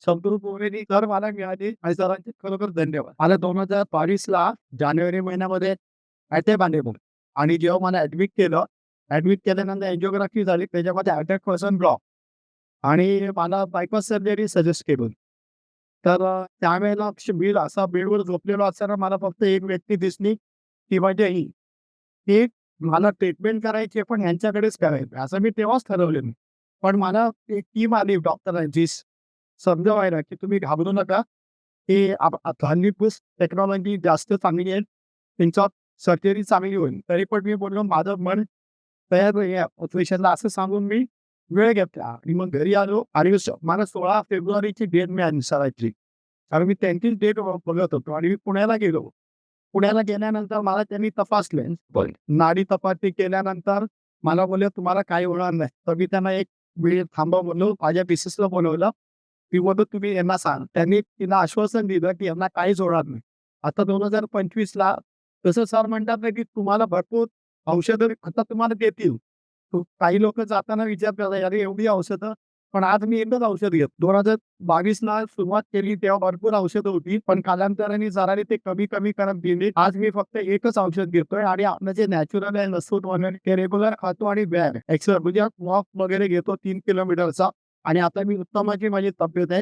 संतृप्त तर मला मिळाली आणि सरांचे खरोखर धन्यवाद. मला 2022ला जानेवारी महिन्यामध्ये अटॅक आले मग आणि जेव्हा मला ॲडमिट केल्यानंतर एन्जिओग्राफी झाली. त्याच्यामध्ये अटॅक पर्सन ब्लॉक आणि मला बायपास सर्जरी सजेस्ट केली होती. तर त्यावेळेला मी असा बेडवर झोपलेलो असताना मला फक्त एक व्यक्ती दिसली, ती म्हणजे ही, की मला ट्रीटमेंट करायची आहे, पण ह्यांच्याकडेच करायचं असं मी तेव्हाच ठरवलेलं. पण मला एक टीम आली डॉक्टरांची समजवायला, की तुम्ही घाबरू नका. की हल्ली टेक्नॉलॉजी जास्त चांगली आहे. त्यांच्यात सर्जरी चांगली होईल. तरी पण मी बोललो माझं मन तयार नाही आहे ऑपरेशनला असं सांगून मी वेळ घेतला आणि मग घरी आलो आणि मला 16 फेब्रुवारीची डेट मिळाली सरांची. कारण मी त्यांचीच डेट बघत होतो आणि मी पुण्याला गेलो. पुण्याला गेल्यानंतर मला त्यांनी तपासले. नाडी तपासणी केल्यानंतर मला बोलले, "तुम्हाला काही होणार नाही." तर मी त्यांना एक वेळ थांबा बोललो. माझ्या मिसेसला बोलावलं. मी बोललो, "तुम्ही यांना सांग." त्यांनी तिला आश्वासन दिलं, की यांना काहीच होणार नाही. आता 2025ला तसं सर म्हणतात ना, की तुम्हाला भरपूर औषधं आता तुम्हाला देतील. काही लोकं जाताना विचार करतात, "अरे एवढी औषधं." पण आज मी एकच औषध घेतो. 2022ला सुरुवात केली तेव्हा भरपूर औषधं होती. पण कालांतराने जराने ते कमी करत गेली. आज मी फक्त एकच औषध घेतोय आणि आपलं जे नॅचरल आहे लसूण वगैरे ते रेग्युलर खातो आणि व्यायाम एक्सर म्हणजे वॉक वगैरे घेतो 3 किलोमीटरचा आणि आता मी उत्तम माझी तब्येत आहे.